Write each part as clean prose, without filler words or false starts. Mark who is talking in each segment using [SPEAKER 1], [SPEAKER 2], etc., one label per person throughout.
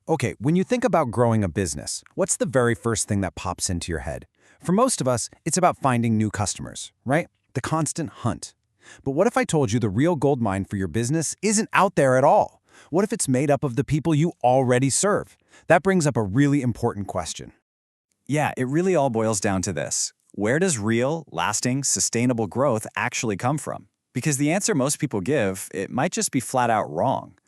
[SPEAKER 1] Okay, when you think about growing a business, what's the very first thing that pops into your head? For most of us, it's about finding new customers, right? The constant hunt. But what if I told you the real gold mine for your business isn't out there at all? What if it's made up of the people you already serve? That brings up a really important question.
[SPEAKER 2] Yeah, it really all boils down to this. Where does real, lasting, sustainable growth actually come from? Because the answer most people give, it might just be flat out wrong.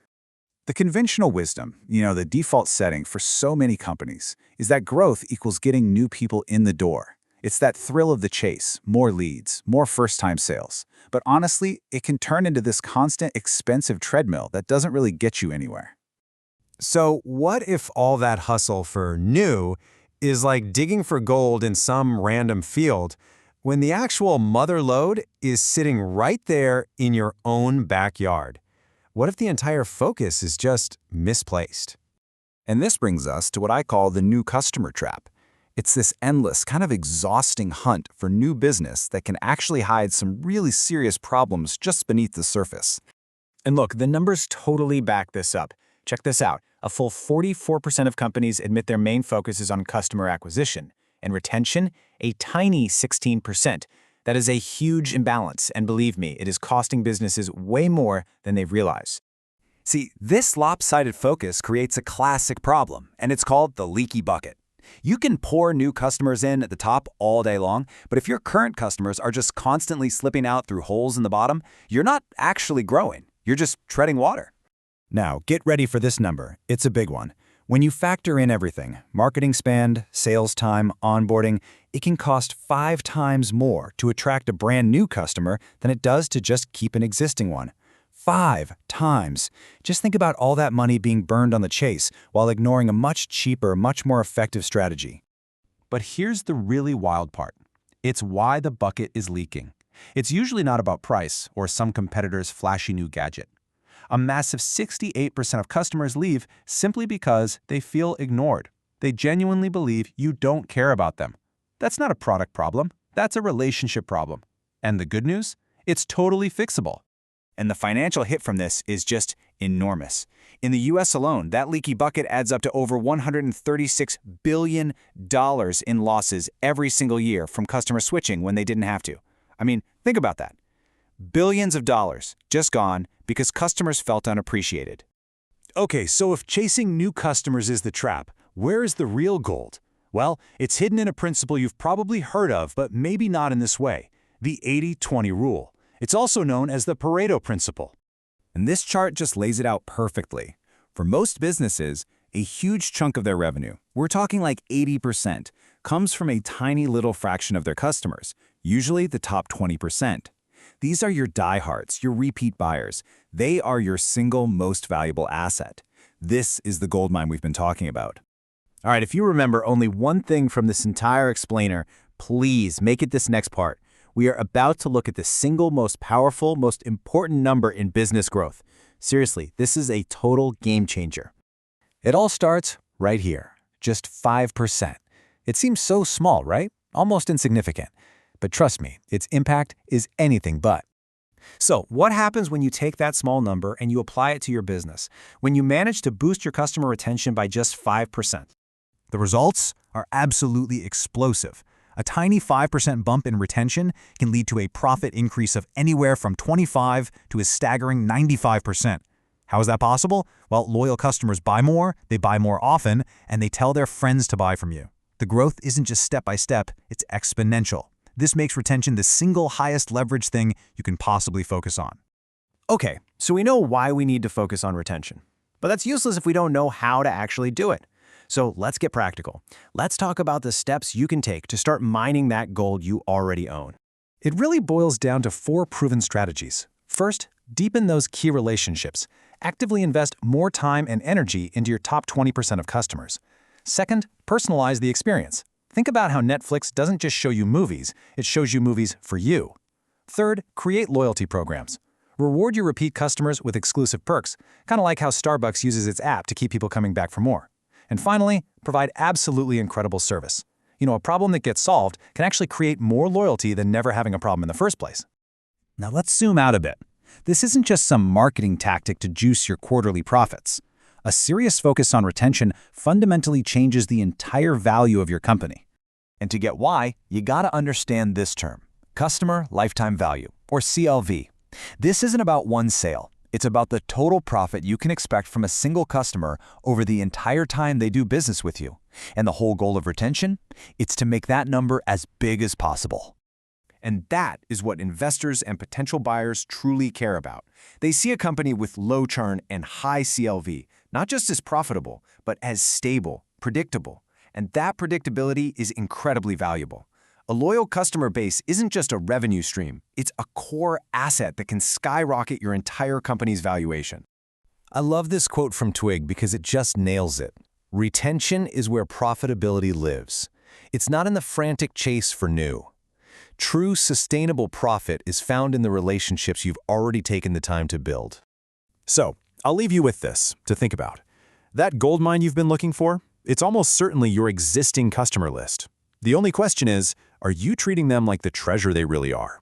[SPEAKER 3] The conventional wisdom, the default setting for so many companies, is that growth equals getting new people in the door. It's that thrill of the chase, more leads, more first-time sales. But honestly, it can turn into this constant, expensive treadmill that doesn't really get you anywhere.
[SPEAKER 1] So what if all that hustle for new is like digging for gold in some random field when the actual mother lode is sitting right there in your own backyard? What if the entire focus is just misplaced?
[SPEAKER 3] And this brings us to what I call the new customer trap. It's this endless, kind of exhausting hunt for new business that can actually hide some really serious problems just beneath the surface.
[SPEAKER 2] And look, the numbers totally back this up. Check this out. A full 44% of companies admit their main focus is on customer acquisition, and retention, a tiny 16%. That is a huge imbalance, and believe me, it is costing businesses way more than they realize.
[SPEAKER 4] See, this lopsided focus creates a classic problem, and it's called the leaky bucket. You can pour new customers in at the top all day long, but if your current customers are just constantly slipping out through holes in the bottom, you're not actually growing. You're just treading water.
[SPEAKER 1] Now, get ready for this number. It's a big one. When you factor in everything, marketing spend, sales time, onboarding, it can cost 5 times more to attract a brand new customer than it does to just keep an existing one. 5 times. Just think about all that money being burned on the chase while ignoring a much cheaper, much more effective strategy. But here's the really wild part. It's why the bucket is leaking. It's usually not about price or some competitor's flashy new gadget. A massive 68% of customers leave simply because they feel ignored. They genuinely believe you don't care about them. That's not a product problem. That's a relationship problem. And the good news? It's totally fixable.
[SPEAKER 2] And the financial hit from this is just enormous. In the US alone, that leaky bucket adds up to over $136 billion in losses every single year from customer switching when they didn't have to. I mean, think about that. Billions of dollars just gone because customers felt unappreciated.
[SPEAKER 1] Okay, so if chasing new customers is the trap, where is the real gold? Well, it's hidden in a principle you've probably heard of, but maybe not in this way, the 80-20 rule. It's also known as the Pareto principle.
[SPEAKER 3] And this chart just lays it out perfectly. For most businesses, a huge chunk of their revenue, we're talking like 80%, comes from a tiny little fraction of their customers, usually the top 20%. These are your diehards, your repeat buyers. They are your single most valuable asset. This is the gold mine we've been talking about.
[SPEAKER 1] All right, if you remember only one thing from this entire explainer, please make it this next part. We are about to look at the single most powerful, most important number in business growth. Seriously, this is a total game changer. It all starts right here, just 5%. It seems so small, right? Almost insignificant. But trust me, its impact is anything but. So what happens when you take that small number and you apply it to your business, when you manage to boost your customer retention by just 5%? The results are absolutely explosive. A tiny 5% bump in retention can lead to a profit increase of anywhere from 25 to a staggering 95%. How is that possible? Well, loyal customers buy more, they buy more often, and they tell their friends to buy from you. The growth isn't just step by step, it's exponential. This makes retention the single highest leverage thing you can possibly focus on. Okay, so we know why we need to focus on retention. But that's useless if we don't know how to actually do it. So let's get practical. Let's talk about the steps you can take to start mining that gold you already own. It really boils down to 4 proven strategies. First, deepen those key relationships. Actively invest more time and energy into your top 20% of customers. Second, personalize the experience. Think about how Netflix doesn't just show you movies, it shows you movies for you. Third, create loyalty programs. Reward your repeat customers with exclusive perks, kind of like how Starbucks uses its app to keep people coming back for more. And finally, provide absolutely incredible service. A problem that gets solved can actually create more loyalty than never having a problem in the first place. Now let's zoom out a bit. This isn't just some marketing tactic to juice your quarterly profits. A serious focus on retention fundamentally changes the entire value of your company.
[SPEAKER 2] And to get why, you gotta understand this term, customer lifetime value, or CLV. This isn't about one sale. It's about the total profit you can expect from a single customer over the entire time they do business with you. And the whole goal of retention? It's to make that number as big as possible.
[SPEAKER 3] And that is what investors and potential buyers truly care about. They see a company with low churn and high CLV, not just as profitable, but as stable, predictable. And that predictability is incredibly valuable. A loyal customer base isn't just a revenue stream, it's a core asset that can skyrocket your entire company's valuation.
[SPEAKER 1] I love this quote from Twig because it just nails it. Retention is where profitability lives. It's not in the frantic chase for new. True, sustainable profit is found in the relationships you've already taken the time to build.
[SPEAKER 3] So, I'll leave you with this to think about. That gold mine you've been looking for? It's almost certainly your existing customer list. The only question is, are you treating them like the treasure they really are?